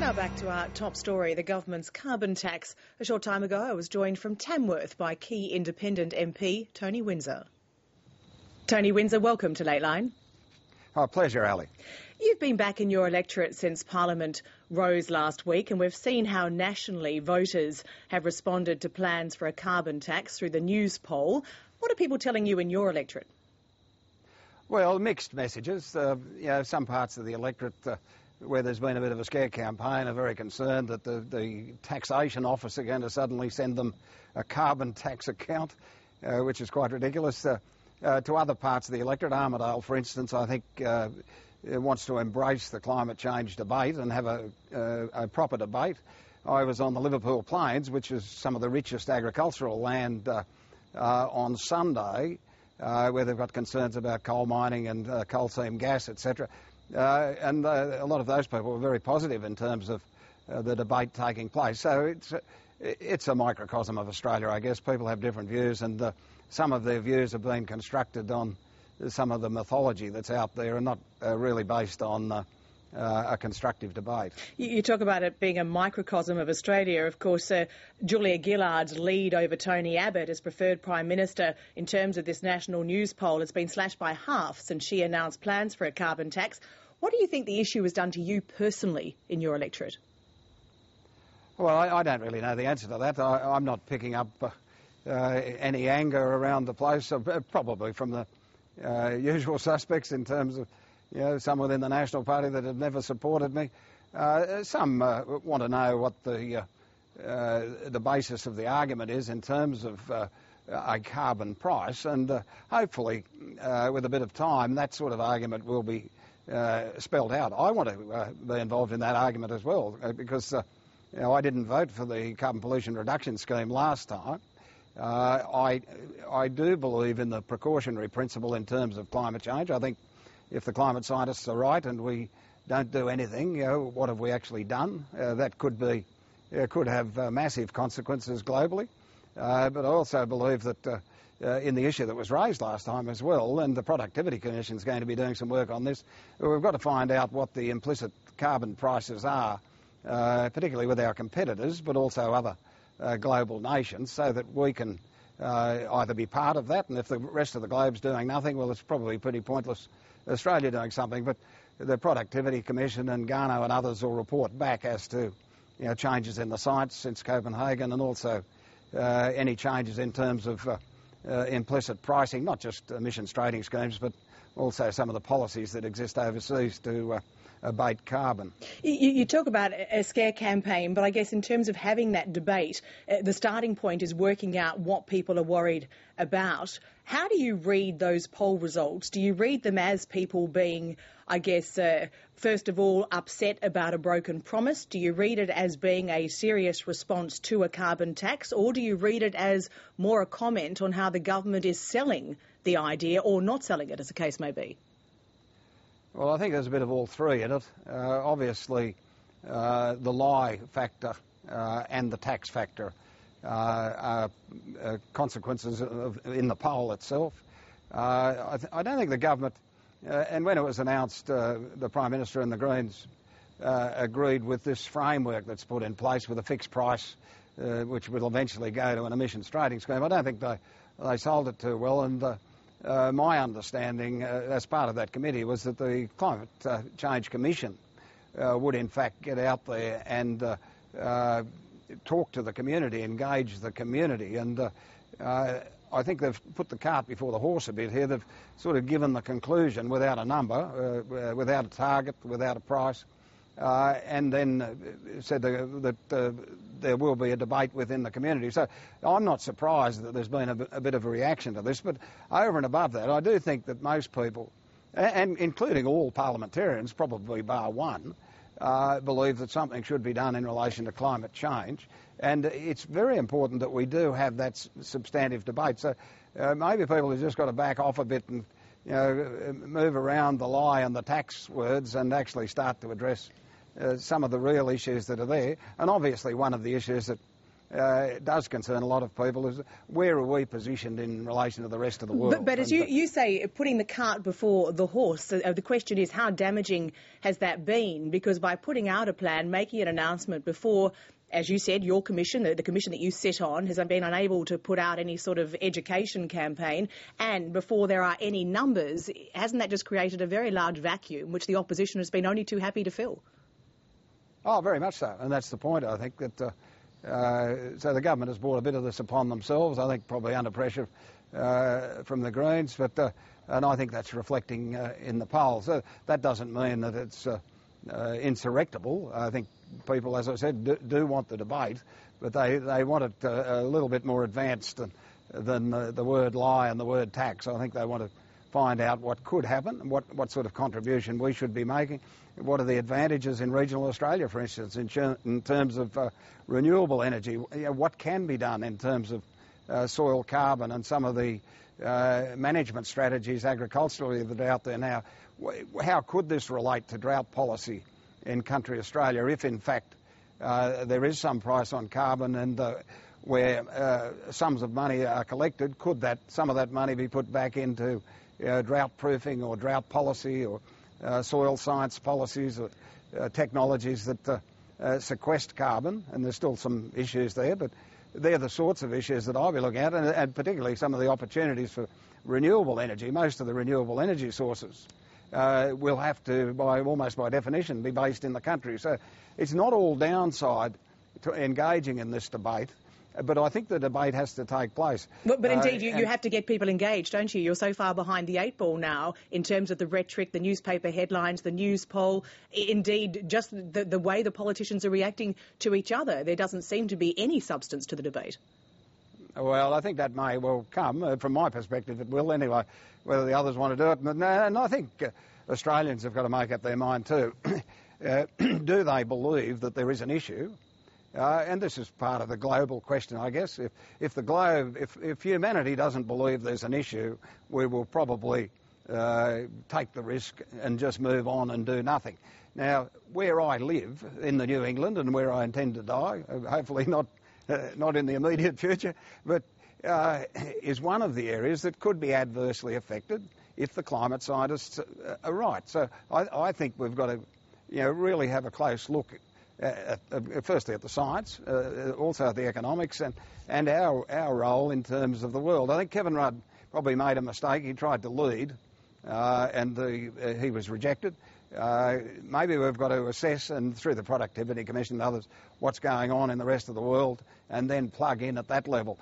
Now back to our top story, the government's carbon tax. A short time ago, I was joined from Tamworth by key independent MP Tony Windsor. Tony Windsor, welcome to Lateline. Oh, pleasure, Ali. You've been back in your electorate since Parliament rose last week, and we've seen how nationally voters have responded to plans for a carbon tax through the news poll. What are people telling you in your electorate? Well, mixed messages. Some parts of the electorate where there's been a bit of a scare campaign are very concerned that the taxation office are going to suddenly send them a carbon tax account, which is quite ridiculous. To other parts of the electorate, Armidale, for instance, I think wants to embrace the climate change debate and have a proper debate. I was on the Liverpool Plains, which is some of the richest agricultural land, on Sunday, where they've got concerns about coal mining and coal seam gas, etc. And a lot of those people were very positive in terms of the debate taking place. So it's a microcosm of Australia, I guess. People have different views, and some of their views have been constructed on some of the mythology that's out there and not really based on a constructive debate. You talk about it being a microcosm of Australia. Of course, Julia Gillard's lead over Tony Abbott as preferred Prime Minister in terms of this national news poll has been slashed by half since she announced plans for a carbon tax. What do you think the issue has done to you personally in your electorate? Well, I don't really know the answer to that. I'm not picking up any anger around the place, probably from the usual suspects in terms of some within the National Party that have never supported me. Some want to know what the basis of the argument is in terms of a carbon price, and hopefully with a bit of time that sort of argument will be spelled out. I want to be involved in that argument as well because I didn't vote for the carbon pollution reduction scheme last time. I do believe in the precautionary principle in terms of climate change. I think if the climate scientists are right and we don't do anything, what have we actually done? That could have massive consequences globally. But I also believe that in the issue that was raised last time as well, and the Productivity Commission is going to be doing some work on this, we've got to find out what the implicit carbon prices are, particularly with our competitors, but also other global nations, so that we can either be part of that, and if the rest of the globe's doing nothing, well, it's probably pretty pointless Australia doing something. But the Productivity Commission and Garno and others will report back as to changes in the science since Copenhagen, and also any changes in terms of implicit pricing, not just emissions trading schemes, but also some of the policies that exist overseas to abate carbon. You talk about a scare campaign, but I guess in terms of having that debate, the starting point is working out what people are worried about. How do you read those poll results? Do you read them as people being, I guess, first of all, upset about a broken promise? Do you read it as being a serious response to a carbon tax? Or do you read it as more a comment on how the government is selling the idea or not selling it, as the case may be? Well, I think there's a bit of all three in it. Obviously, the lie factor and the tax factor are consequences in the poll itself. I don't think the government, and when it was announced, the Prime Minister and the Greens agreed with this framework that's put in place with a fixed price, which will eventually go to an emissions trading scheme. I don't think they sold it too well, and my understanding as part of that committee was that the Climate Change Commission would in fact get out there and talk to the community, engage the community, and I think they've put the cart before the horse a bit here. They've sort of given the conclusion without a number, without a target, without a price, and then said that there will be a debate within the community. So I'm not surprised that there's been a bit of a reaction to this, but over and above that, I do think that most people, and including all parliamentarians, probably bar one, believe that something should be done in relation to climate change. And it's very important that we do have that substantive debate. So maybe people have just got to back off a bit and move around the lie and the tax words and actually start to address some of the real issues that are there. And obviously one of the issues that does concern a lot of people is where are we positioned in relation to the rest of the world. But as you say, putting the cart before the horse, the question is how damaging has that been? Because by putting out a plan, making an announcement before, as you said, your commission, the commission that you sit on, has been unable to put out any sort of education campaign, and before there are any numbers, hasn't that just created a very large vacuum which the opposition has been only too happy to fill? Oh, very much so, and that's the point, I think, that so the government has brought a bit of this upon themselves, I think probably under pressure from the Greens, but and I think that's reflecting in the polls. So that doesn't mean that it's insurrectable. I think people, as I said, do want the debate, but they want it a little bit more advanced than the word lie and the word tax. I think they want to find out what could happen, what sort of contribution we should be making, what are the advantages in regional Australia, for instance, in terms of renewable energy, what can be done in terms of soil carbon and some of the management strategies agriculturally that are out there now. How could this relate to drought policy in country Australia if, in fact, there is some price on carbon and where sums of money are collected, could some of that money be put back into drought proofing or drought policy or soil science policies or technologies that sequester carbon? And there's still some issues there, but they're the sorts of issues that I'll be looking at, and particularly some of the opportunities for renewable energy. Most of the renewable energy sources will have to, almost by definition, be based in the country. So it's not all downside to engaging in this debate, but I think the debate has to take place. But indeed, you have to get people engaged, don't you? You're so far behind the eight ball now in terms of the rhetoric, the newspaper headlines, the news poll, indeed just the way the politicians are reacting to each other. There doesn't seem to be any substance to the debate. Well, I think that may well come. From my perspective, it will anyway, whether the others want to do it. And I think Australians have got to make up their mind too. Do they believe that there is an issue? And this is part of the global question, I guess. If humanity doesn't believe there's an issue, we will probably take the risk and just move on and do nothing. Now, where I live in the New England and where I intend to die, hopefully not in the immediate future, but is one of the areas that could be adversely affected if the climate scientists are right. So I think we've got to really have a close look firstly at the science, also at the economics and our role in terms of the world. I think Kevin Rudd probably made a mistake. He tried to lead and he was rejected. Maybe we've got to assess, and through the Productivity Commission and others, what's going on in the rest of the world and then plug in at that level.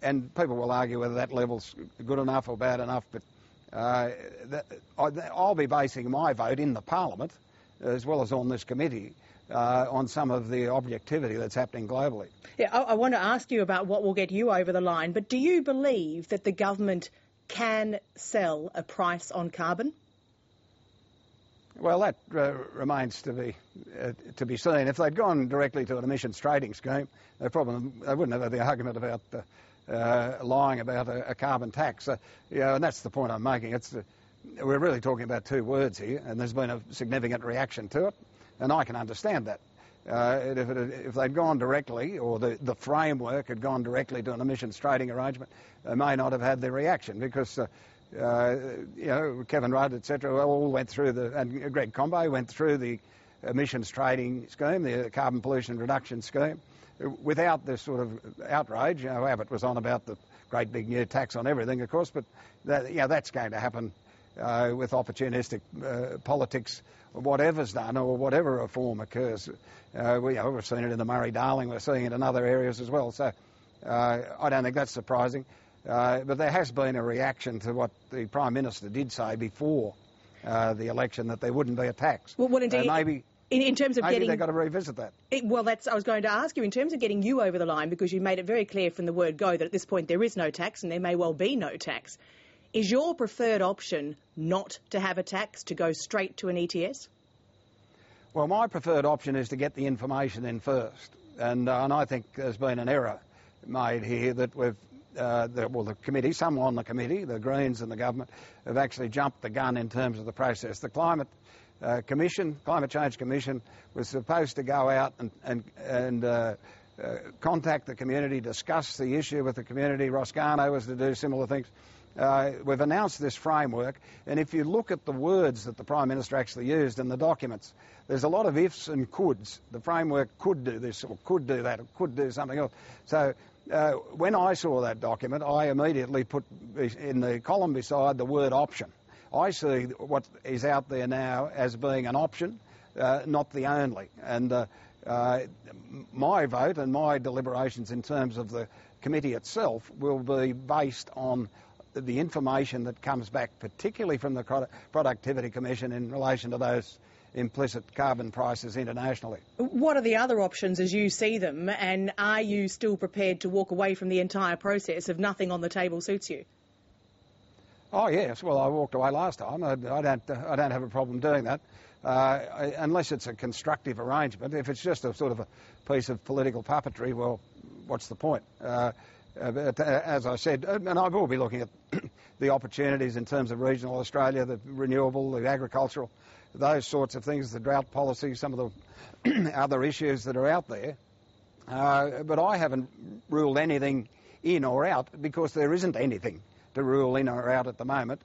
And people will argue whether that level's good enough or bad enough, but I'll be basing my vote in the Parliament, as well as on this committee, on some of the objectivity that's happening globally. Yeah, I want to ask you about what will get you over the line, but do you believe that the government can sell a price on carbon? Well, that remains to be seen. If they'd gone directly to an emissions trading scheme, they wouldn't have had the argument about lying about a carbon tax. And that's the point I'm making. We're really talking about two words here, and there's been a significant reaction to it, and I can understand that. If they'd gone directly, or the framework had gone directly to an emissions trading arrangement, they may not have had the reaction because, Kevin Rudd, etc., all went through and Greg Combay went through the emissions trading scheme, the carbon pollution reduction scheme, without this sort of outrage. Abbott was on about the great big new tax on everything, of course, but that's going to happen with opportunistic politics, whatever's done or whatever reform occurs. We've seen it in the Murray-Darling, we're seeing it in other areas as well, so I don't think that's surprising. But there has been a reaction to what the Prime Minister did say before the election, that there wouldn't be a tax. Well, indeed, maybe in terms of maybe they've got to revisit that. I was going to ask you, in terms of getting you over the line, because you made it very clear from the word go that at this point there is no tax and there may well be no tax. Is your preferred option not to have a tax, to go straight to an ETS? Well, my preferred option is to get the information in first. And I think there's been an error made here that the committee, some on the committee, the Greens and the government, have actually jumped the gun in terms of the process. The Climate Change Commission, was supposed to go out and contact the community, discuss the issue with the community. Roscano was to do similar things. We've announced this framework, and if you look at the words that the Prime Minister actually used in the documents, there's a lot of ifs and coulds. The framework could do this or could do that or could do something else. So when I saw that document, I immediately put in the column beside the word option. I see what is out there now as being an option, not the only. And my vote and my deliberations in terms of the committee itself will be based on the information that comes back, particularly from the Productivity Commission in relation to those implicit carbon prices internationally. What are the other options as you see them, and are you still prepared to walk away from the entire process if nothing on the table suits you? Oh yes, well I walked away last time. I don't have a problem doing that, unless it's a constructive arrangement. If it's just a sort of a piece of political puppetry, well, what's the point? But as I said, and I will be looking at the opportunities in terms of regional Australia, the renewable, the agricultural, those sorts of things, the drought policy, some of the other issues that are out there. But I haven't ruled anything in or out because there isn't anything to rule in or out at the moment.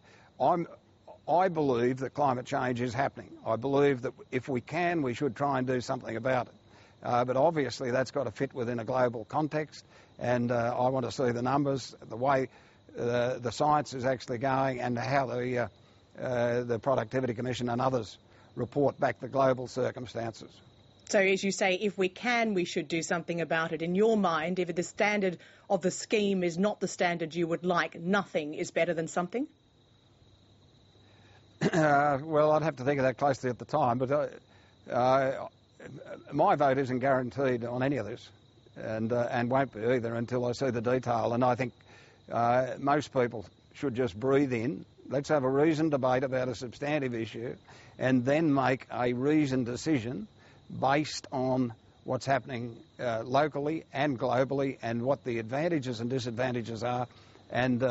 I believe that climate change is happening. I believe that if we can, we should try and do something about it. But obviously that's got to fit within a global context, and I want to see the numbers, the way the science is actually going, and how the Productivity Commission and others report back the global circumstances. So as you say, if we can, we should do something about it. In your mind, if the standard of the scheme is not the standard you would like, nothing is better than something? Well, I'd have to think of that closely at the time, but my vote isn't guaranteed on any of this, and won't be either until I see the detail. And I think most people should just breathe in. Let's have a reasoned debate about a substantive issue and then make a reasoned decision based on what's happening locally and globally, and what the advantages and disadvantages are, and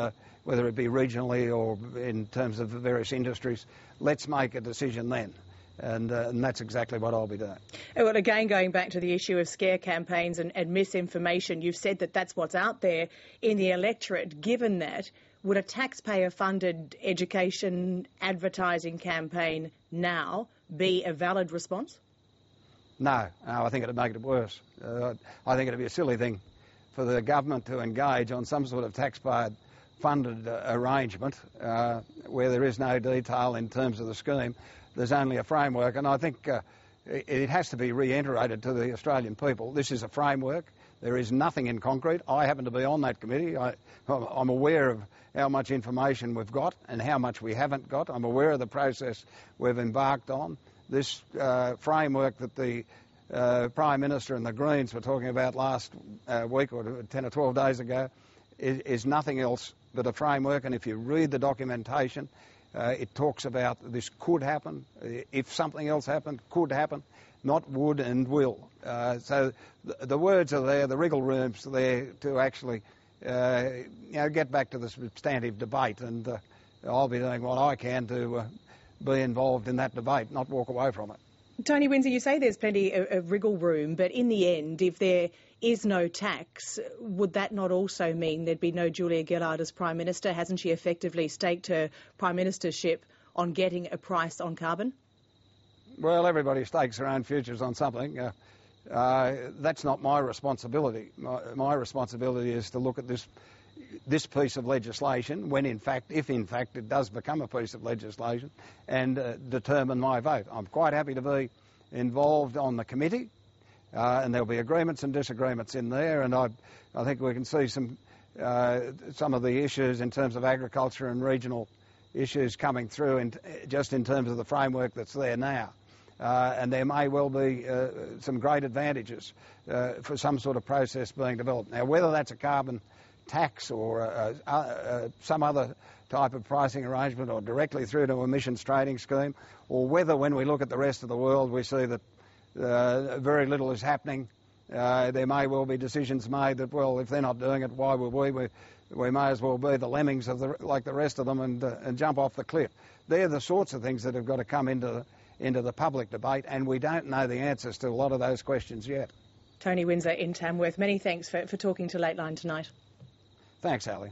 whether it be regionally or in terms of the various industries. Let's make a decision then. And that's exactly what I'll be doing. Well, again, going back to the issue of scare campaigns and misinformation, you've said that that's what's out there in the electorate. Given that, would a taxpayer-funded education advertising campaign now be a valid response? No, I think it'd make it worse. I think it'd be a silly thing for the government to engage on some sort of taxpayer-funded arrangement where there is no detail in terms of the scheme. There's only a framework, and I think it has to be reiterated to the Australian people. This is a framework. There is nothing in concrete. I happen to be on that committee. I'm aware of how much information we've got and how much we haven't got. I'm aware of the process we've embarked on. This framework that the Prime Minister and the Greens were talking about last week or 10 or 12 days ago is nothing else but a framework, and if you read the documentation, it talks about this could happen, if something else happened, could happen, not would and will. So the words are there, the wriggle room's there to actually get back to the substantive debate, and I'll be doing what I can to be involved in that debate, not walk away from it. Tony Windsor, you say there's plenty of wriggle room, but in the end, if there is no tax, would that not also mean there'd be no Julia Gillard as Prime Minister? Hasn't she effectively staked her Prime Ministership on getting a price on carbon? Well, everybody stakes their own futures on something. That's not my responsibility. My responsibility is to look at this piece of legislation when, if in fact it does become a piece of legislation, and determine my vote. I'm quite happy to be involved on the committee, and there'll be agreements and disagreements in there, and I think we can see some of the issues in terms of agriculture and regional issues coming through just in terms of the framework that's there now. And there may well be some great advantages for some sort of process being developed. Now, whether that's a carbon tax or some other type of pricing arrangement, or directly through to emissions trading scheme, or whether when we look at the rest of the world we see that very little is happening, there may well be decisions made that, well, if they're not doing it, why would we? We may as well be the lemmings like the rest of them and jump off the cliff. They're the sorts of things that have got to come into the public debate, and we don't know the answers to a lot of those questions yet. Tony Windsor in Tamworth, many thanks for talking to Late Line tonight. Thanks, Ali.